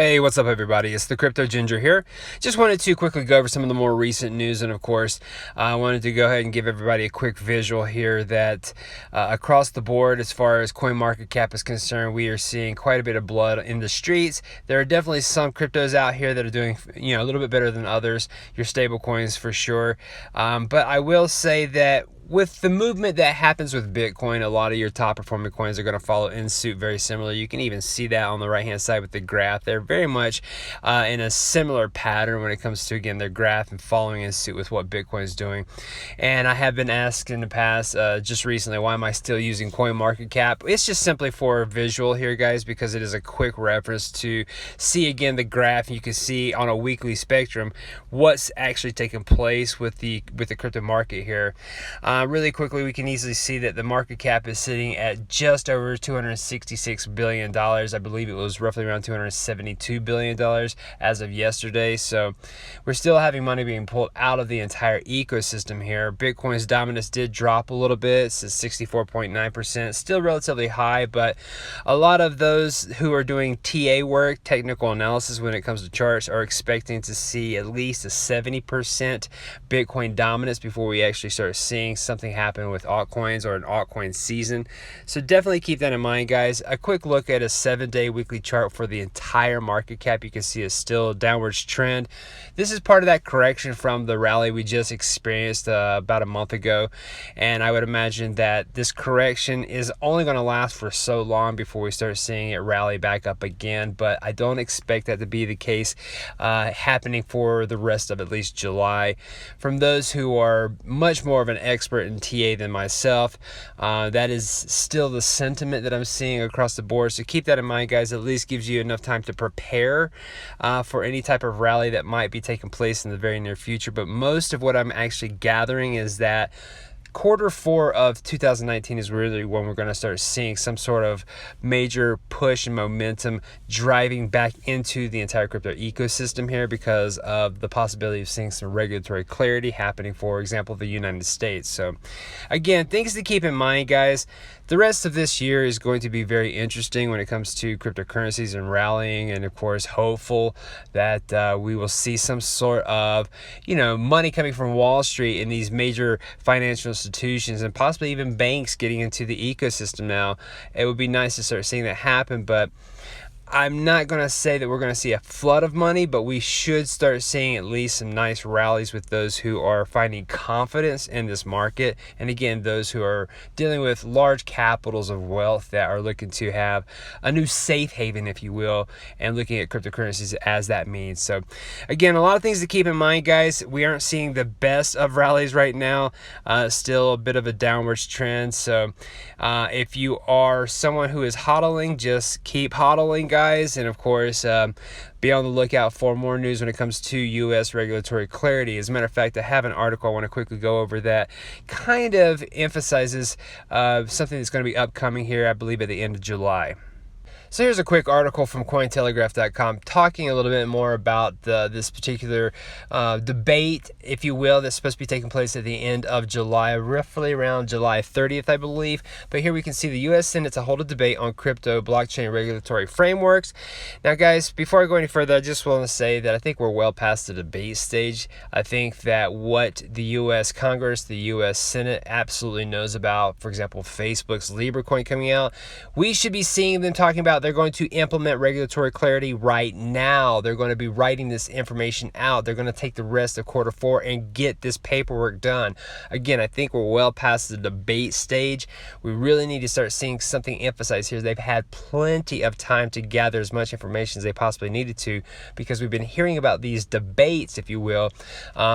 Hey, what's up everybody? It's the Crypto Ginger here. Just wanted to quickly go over some of the more recent news, and of course, I wanted to go ahead and give everybody a quick visual here that across the board, as far as CoinMarketCap is concerned, we are seeing quite a bit of blood in the streets. There are definitely some cryptos out here that are doing, a little bit better than others, your stable coins for sure. But I will say that with the movement that happens with Bitcoin, a lot of your top performing coins are going to follow in suit very similar. You can even see that on the right hand side with the graph. They're very much in a similar pattern when it comes to, again, their graph and following in suit with what Bitcoin is doing. And I have been asked in the past, just recently, why am I still using CoinMarketCap? It's just simply for visual here, guys, because it is a quick reference to see, again, the graph. You can see on a weekly spectrum what's actually taking place with the crypto market here. Really quickly, we can easily see that the market cap is sitting at just over $266 billion. I believe it was roughly around $272 billion as of yesterday. So we're still having money being pulled out of the entire ecosystem here. Bitcoin's dominance did drop a little bit. It's at 64.9%, still relatively high, but a lot of those who are doing TA work, technical analysis when it comes to charts, are expecting to see at least a 70% Bitcoin dominance before we actually start seeing something happen with altcoins or an altcoin season. So definitely keep that in mind, guys. A quick look at a 7-day weekly chart for the entire market cap. You can see a still downwards trend. This is part of that correction from the rally we just experienced about a month ago, and I would imagine that this correction is only going to last for so long before we start seeing it rally back up again. But I don't expect that to be the case happening for the rest of at least July. From those who are much more of an expert in TA than myself, that is still the sentiment that I'm seeing across the board. So keep that in mind, guys. At least gives you enough time to prepare for any type of rally that might be taking place in the very near future. But most of what I'm actually gathering is that Q4 of 2019 is really when we're going to start seeing some sort of major push and momentum driving back into the entire crypto ecosystem here, because of the possibility of seeing some regulatory clarity happening, for example, the United States. So again, things to keep in mind, guys. The rest of this year is going to be very interesting when it comes to cryptocurrencies and rallying, and of course hopeful that we will see some sort of money coming from Wall Street and these major financial institutions and possibly even banks getting into the ecosystem now. It would be nice to start seeing that happen, but I'm not going to say that we're going to see a flood of money, but we should start seeing at least some nice rallies with those who are finding confidence in this market. And again, those who are dealing with large capitals of wealth that are looking to have a new safe haven, if you will, and looking at cryptocurrencies as that means. So again, a lot of things to keep in mind, guys. We aren't seeing the best of rallies right now. Still a bit of a downwards trend. So if you are someone who is hodling, just keep hodling, guys. And of course, be on the lookout for more news when it comes to U.S. regulatory clarity. As a matter of fact, I have an article I want to quickly go over that kind of emphasizes something that's going to be upcoming here, I believe, at the end of July. So here's a quick article from Cointelegraph.com talking a little bit more about this particular debate, if you will, that's supposed to be taking place at the end of July, roughly around July 30th, I believe. But here we can see the U.S. Senate to hold a debate on crypto blockchain regulatory frameworks. Now, guys, before I go any further, I just want to say that I think we're well past the debate stage. I think that what the U.S. Congress, the U.S. Senate absolutely knows about, for example, Facebook's Libra coin coming out, we should be seeing them talking about they're going to implement regulatory clarity right now. They're going to be writing this information out. They're going to take the rest of Q4 and get this paperwork done. Again, I think we're well past the debate stage. We really need to start seeing something emphasized here. They've had plenty of time to gather as much information as they possibly needed to, because we've been hearing about these debates, if you will,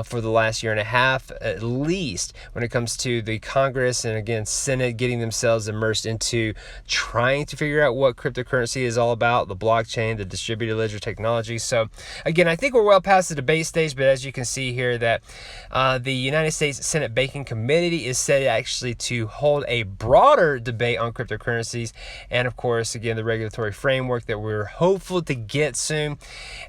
for the last year and a half at least, when it comes to the Congress and, again, Senate getting themselves immersed into trying to figure out what cryptocurrency is all about, the blockchain, the distributed ledger technology. So again, I think we're well past the debate stage, but as you can see here that the United States Senate Banking Committee is set actually to hold a broader debate on cryptocurrencies, and of course, again, the regulatory framework that we're hopeful to get soon.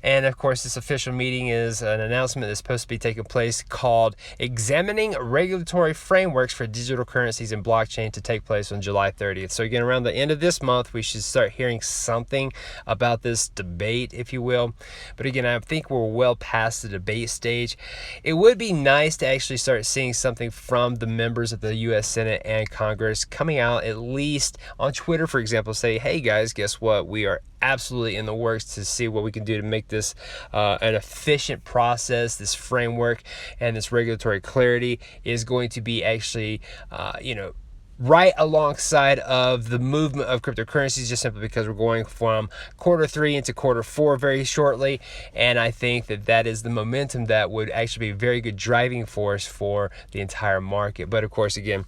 And of course, this official meeting is an announcement that's supposed to be taking place called Examining Regulatory Frameworks for Digital Currencies and Blockchain, to take place on July 30th. So again, around the end of this month, we should start hearing hearing something about this debate, if you will. But again, I think we're well past the debate stage. It would be nice to actually start seeing something from the members of the U.S. Senate and Congress coming out, at least on Twitter, for example, say, hey guys, guess what? We are absolutely in the works to see what we can do to make this an efficient process. This framework and this regulatory clarity is going to be actually, right alongside of the movement of cryptocurrencies, just simply because we're going from Q3 into Q4 very shortly. And I think that that is the momentum that would actually be a very good driving force for the entire market. But of course, again,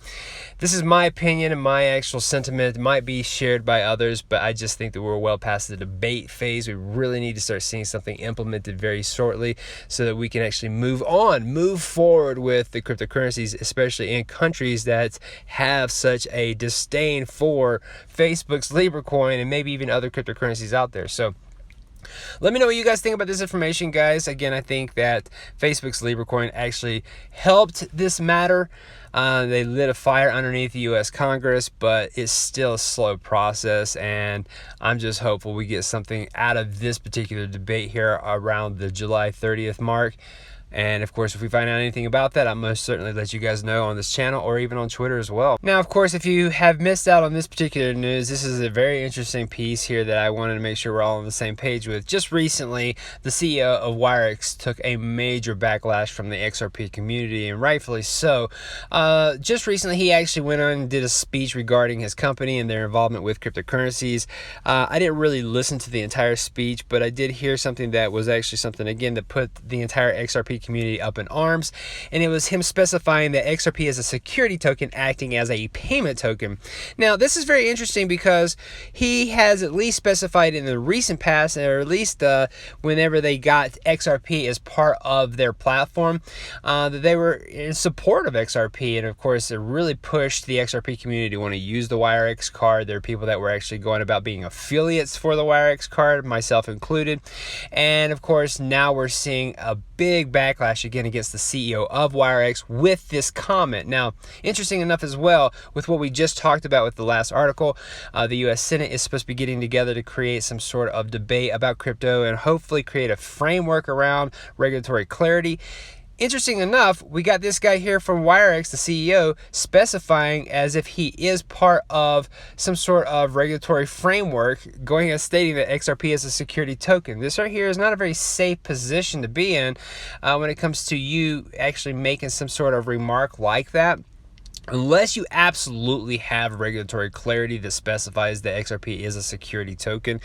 this is my opinion and my actual sentiment. It might be shared by others, but I just think that we're well past the debate phase. We really need to start seeing something implemented very shortly so that we can actually move forward with the cryptocurrencies, especially in countries that have such a disdain for Facebook's Libra coin and maybe even other cryptocurrencies out there. So let me know what you guys think about this information, guys. Again, I think that Facebook's Libra coin actually helped this matter. They lit a fire underneath the U.S. Congress, but it's still a slow process, and I'm just hopeful we get something out of this particular debate here around the July 30th mark. And of course, if we find out anything about that, I'll most certainly let you guys know on this channel or even on Twitter as well. Now, of course, if you have missed out on this particular news, this is a very interesting piece here that I wanted to make sure we're all on the same page with. Just recently, the CEO of WireX took a major backlash from the XRP community, and rightfully so. Just recently, he actually went on and did a speech regarding his company and their involvement with cryptocurrencies. I didn't really listen to the entire speech, but I did hear something that was actually something, again, that put the entire XRP community up in arms, and it was him specifying that XRP is a security token acting as a payment token. Now, this is very interesting because he has at least specified in the recent past, or at least whenever they got XRP as part of their platform, that they were in support of XRP, and of course it really pushed the XRP community to want to use the WireX card. There are people that were actually going about being affiliates for the WireX card, myself included, and of course now we're seeing a big backlash again against the CEO of WireX with this comment. Now, interesting enough as well, with what we just talked about with the last article, the U.S. Senate is supposed to be getting together to create some sort of debate about crypto and hopefully create a framework around regulatory clarity. Interesting enough, we got this guy here from WireX, the CEO, specifying as if he is part of some sort of regulatory framework, going and stating that XRP is a security token. This right here is not a very safe position to be in when it comes to you actually making some sort of remark like that. Unless you absolutely have regulatory clarity that specifies that XRP is a security token,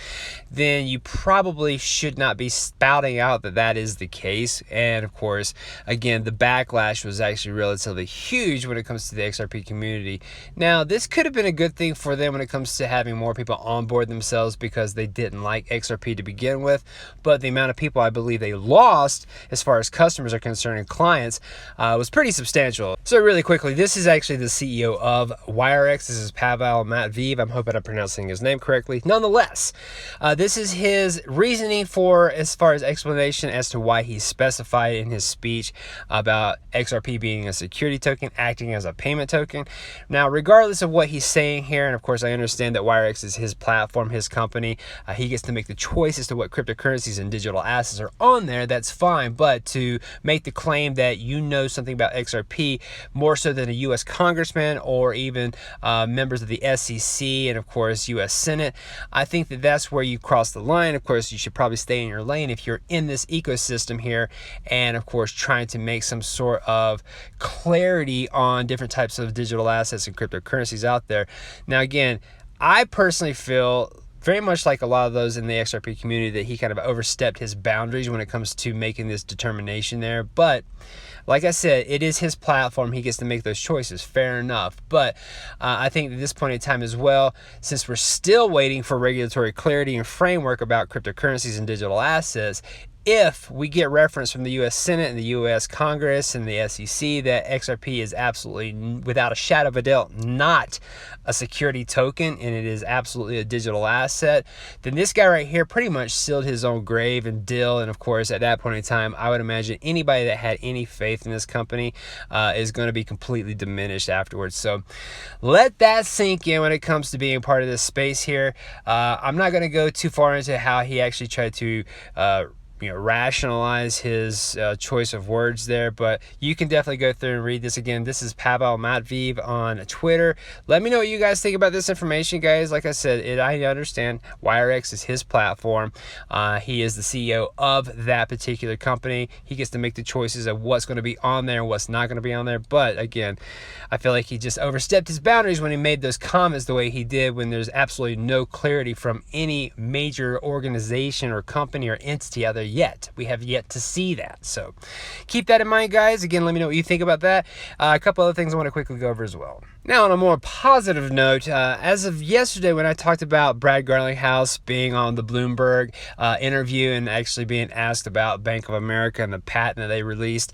then you probably should not be spouting out that that is the case. And of course, again, the backlash was actually relatively huge when it comes to the XRP community. Now, this could have been a good thing for them when it comes to having more people onboard themselves because they didn't like XRP to begin with, but the amount of people I believe they lost as far as customers are concerned and clients was pretty substantial. So really quickly, this is actually the CEO of WireX. This is Pavel Matveev. I'm hoping I'm pronouncing his name correctly. Nonetheless, this is his reasoning for as far as explanation as to why he specified in his speech about XRP being a security token acting as a payment token. Now, regardless of what he's saying here, and of course I understand that WireX is his platform, his company, he gets to make the choice as to what cryptocurrencies and digital assets are on there. That's fine, but to make the claim that you know something about XRP more so than a U.S. congressman or even members of the SEC and of course U.S. Senate, I think that that's where you cross the line. Of course, you should probably stay in your lane if you're in this ecosystem here, and of course trying to make some sort of clarity on different types of digital assets and cryptocurrencies out there. Now, again, I personally feel very much like a lot of those in the XRP community that he kind of overstepped his boundaries when it comes to making this determination there. But like I said, it is his platform. He gets to make those choices. Fair enough. But I think at this point in time as well, since we're still waiting for regulatory clarity and framework about cryptocurrencies and digital assets, if we get reference from the U.S. Senate and the U.S. Congress and the SEC that XRP is absolutely, without a shadow of a doubt, not a security token and it is absolutely a digital asset, then this guy right here pretty much sealed his own grave and deal. And of course, at that point in time, I would imagine anybody that had any faith in this company is going to be completely diminished afterwards. So let that sink in when it comes to being part of this space here. I'm not going to go too far into how he actually tried to rationalize his choice of words there, but you can definitely go through and read this again. This is Pavel Matveev on Twitter. Let me know what you guys think about this information, guys. Like I said, I understand YRX is his platform. He is the CEO of that particular company. He gets to make the choices of what's going to be on there and what's not going to be on there. But again, I feel like he just overstepped his boundaries when he made those comments the way he did, when there's absolutely no clarity from any major organization or company or entity out there yet. We have yet to see that. So keep that in mind, guys. Again, let me know what you think about that. A couple other things I want to quickly go over as well. Now, on a more positive note, as of yesterday when I talked about Brad Garlinghouse being on the Bloomberg interview and actually being asked about Bank of America and the patent that they released,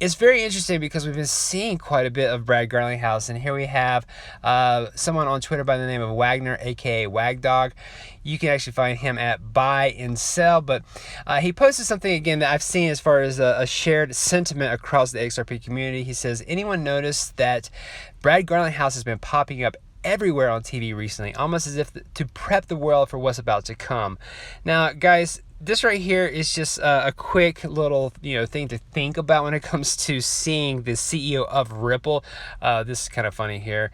it's very interesting because we've been seeing quite a bit of Brad Garlinghouse, and here we have someone on Twitter by the name of Wagner, aka Wagdog. You can actually find him at Buy and Sell, but he posted something again that I've seen as far as a shared sentiment across the XRP community. He says, anyone noticed that Brad Garlinghouse has been popping up everywhere on TV recently, almost as if to prep the world for what's about to come? Now, guys, this right here is just a quick little thing to think about when it comes to seeing the CEO of Ripple. This is kind of funny here.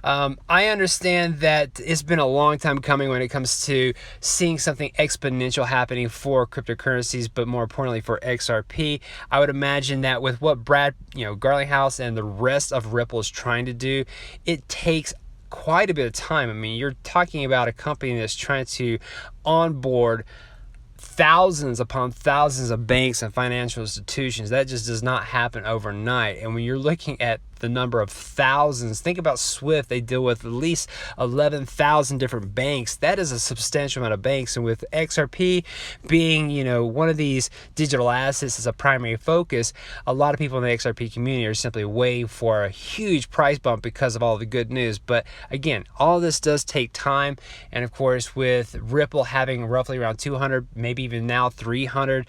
I understand that it's been a long time coming when it comes to seeing something exponential happening for cryptocurrencies, but more importantly for XRP. I would imagine that with what Brad Garlinghouse and the rest of Ripple is trying to do, it takes quite a bit of time. I mean, you're talking about a company that's trying to onboard thousands upon thousands of banks and financial institutions. That just does not happen overnight. And when you're looking at the number of thousands, think about Swift. They deal with at least 11,000 different banks. That is a substantial amount of banks. And with XRP being, one of these digital assets as a primary focus, a lot of people in the XRP community are simply waiting for a huge price bump because of all the good news. But again, all this does take time. And of course, with Ripple having roughly around 200, maybe even now 300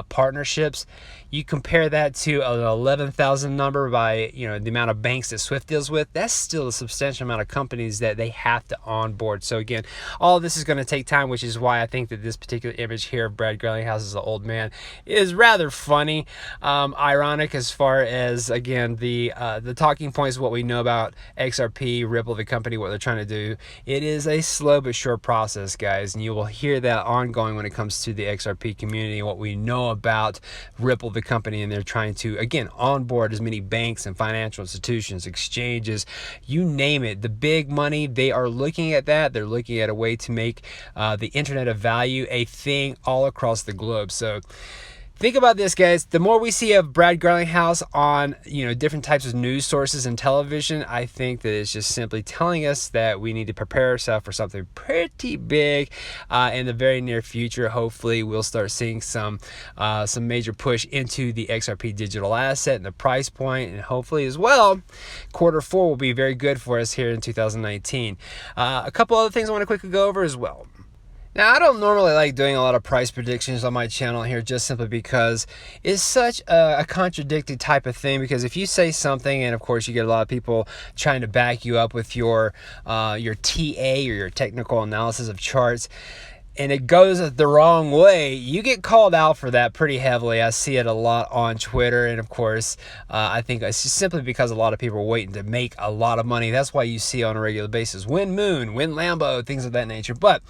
partnerships, you compare that to an 11,000 number by the amount of banks that Swift deals with. That's still a substantial amount of companies that they have to onboard. So again, all of this is going to take time, which is why I think that this particular image here of Brad Garlinghouse as an old man is rather funny, ironic as far as again the talking points of what we know about XRP, Ripple, the company, what they're trying to do. It is a slow but sure process, guys, and you will hear that ongoing when it comes to the XRP community and what we know about Ripple, the company, and they're trying to again onboard as many banks and financial institutions, exchanges, you name it. The big money, they are looking at that. They're looking at a way to make the internet of value a thing all across the globe. So think about this, guys. The more we see of Brad Garlinghouse on different types of news sources and television, I think that it's just simply telling us that we need to prepare ourselves for something pretty big in the very near future. Hopefully, we'll start seeing some major push into the XRP digital asset and the price point, and hopefully as well, Q4 will be very good for us here in 2019. A couple other things I want to quickly go over as well. Now, I don't normally like doing a lot of price predictions on my channel here just simply because it's such a contradicting type of thing, because if you say something and of course you get a lot of people trying to back you up with your TA or your technical analysis of charts, and it goes the wrong way, you get called out for that pretty heavily. I see it a lot on Twitter, and of course, I think it's just simply because a lot of people are waiting to make a lot of money. That's why you see on a regular basis, win Moon, win Lambo, things of that nature. But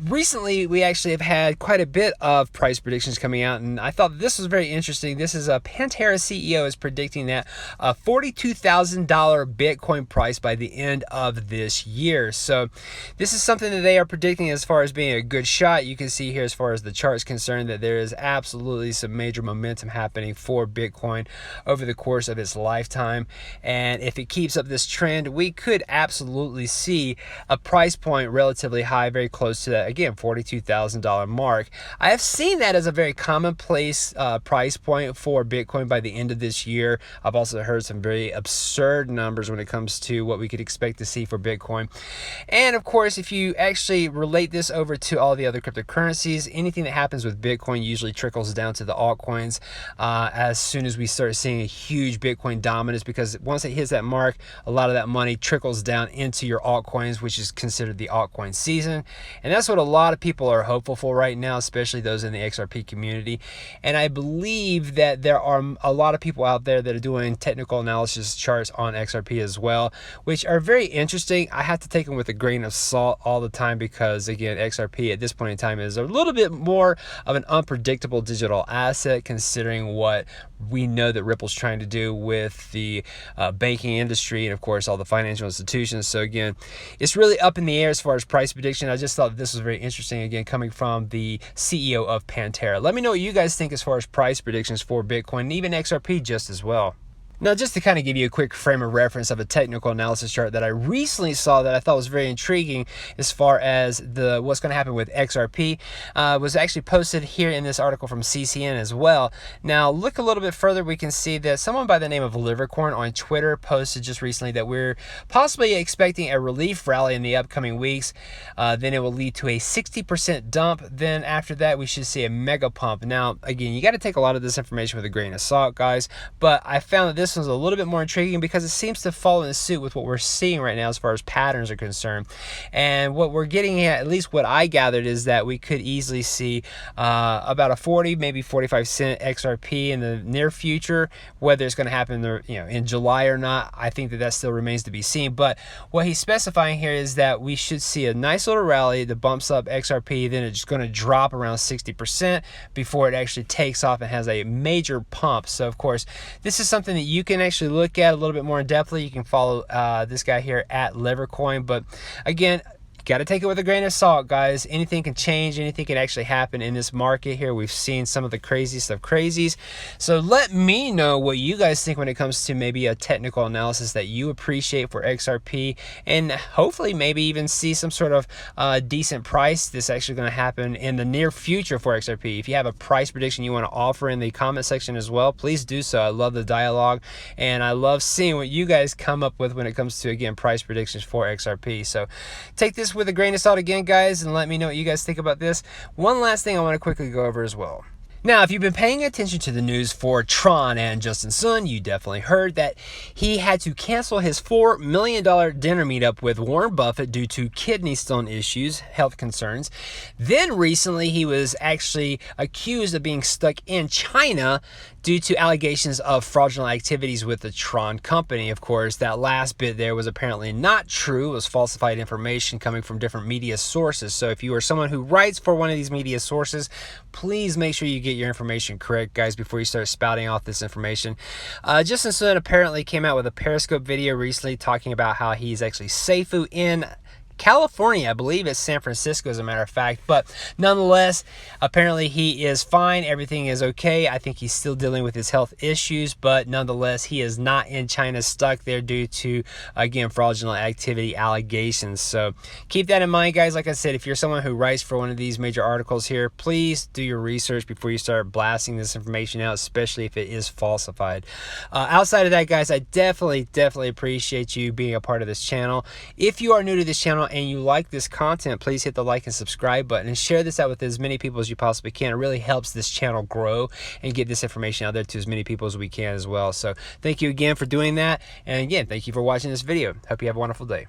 recently, we actually have had quite a bit of price predictions coming out, and I thought this was very interesting. This is Pantera CEO is predicting that a $42,000 Bitcoin price by the end of this year. So this is something that they are predicting as far as as being a good shot. You can see here as far as the chart is concerned that there is absolutely some major momentum happening for Bitcoin over the course of its lifetime. And if it keeps up this trend, we could absolutely see a price point relatively high, very close to that, again, $42,000 mark. I have seen that as a very commonplace price point for Bitcoin by the end of this year. I've also heard some very absurd numbers when it comes to what we could expect to see for Bitcoin. And of course, if you actually relate this over to all the other cryptocurrencies, anything that happens with Bitcoin usually trickles down to the altcoins as soon as we start seeing a huge Bitcoin dominance, because once it hits that mark, a lot of that money trickles down into your altcoins, which is considered the altcoin season. And that's what a lot of people are hopeful for right now, especially those in the XRP community. And I believe that there are a lot of people out there that are doing technical analysis charts on XRP as well, which are very interesting. I have to take them with a grain of salt all the time because, again, XRP at this point in time is a little bit more of an unpredictable digital asset, considering what we know that Ripple's trying to do with the banking industry and, of course, all the financial institutions. So, again, it's really up in the air as far as price prediction. I just thought this was very interesting, again, coming from the CEO of Pantera. Let me know what you guys think as far as price predictions for Bitcoin and even XRP just as well. Now, just to kind of give you a quick frame of reference of a technical analysis chart that I recently saw that I thought was very intriguing as far as what's going to happen with XRP, was actually posted here in this article from CCN as well. Now, look a little bit further, we can see that someone by the name of Livercorn on Twitter posted just recently that we're possibly expecting a relief rally in the upcoming weeks. Then it will lead to a 60% dump. Then after that, we should see a mega pump. Now, again, you got to take a lot of this information with a grain of salt, guys, but I found that this was a little bit more intriguing because it seems to fall in suit with what we're seeing right now as far as patterns are concerned. And what we're getting at least what I gathered, is that we could easily see about a 40, maybe 45 cent XRP in the near future. Whether it's going to happen in July or not, I think that still remains to be seen. But what he's specifying here is that we should see a nice little rally that bumps up XRP, then it's going to drop around 60% before it actually takes off and has a major pump. So, of course, this is something that you can actually look at a little bit more in depthly. You can follow this guy here at Livercoin. But again, got to take it with a grain of salt, guys. Anything can change. Anything can actually happen in this market here. We've seen some of the craziest of crazies. So let me know what you guys think when it comes to maybe a technical analysis that you appreciate for XRP, and hopefully maybe even see some sort of decent price that's actually going to happen in the near future for XRP. If you have a price prediction you want to offer in the comment section as well, please do so. I love the dialogue, and I love seeing what you guys come up with when it comes to, again, price predictions for XRP. So take this with a grain of salt again, guys, and let me know what you guys think about this. One last thing I want to quickly go over as well. Now, if you've been paying attention to the news for Tron and Justin Sun, you definitely heard that he had to cancel his $4 million dinner meetup with Warren Buffett due to kidney stone issues, health concerns. Then recently, he was actually accused of being stuck in China due to allegations of fraudulent activities with the Tron company. Of course, that last bit there was apparently not true. It was falsified information coming from different media sources. So if you are someone who writes for one of these media sources, please make sure you get your information correct, guys, before you start spouting off this information. Justin Sun apparently came out with a Periscope video recently talking about how he's actually SAFU in California. I believe it's San Francisco, as a matter of fact. But nonetheless, apparently he is fine. Everything is okay. I think he's still dealing with his health issues, but nonetheless, he is not in China, stuck there due to, again, fraudulent activity allegations. So keep that in mind, guys. Like I said, if you're someone who writes for one of these major articles here, please do your research before you start blasting this information out, especially if it is falsified. Outside of that, guys, I definitely appreciate you being a part of this channel. If you are new to this channel and you like this content, please hit the like and subscribe button and share this out with as many people as you possibly can. It really helps this channel grow and get this information out there to as many people as we can as well. So thank you again for doing that. And again, thank you for watching this video. Hope you have a wonderful day.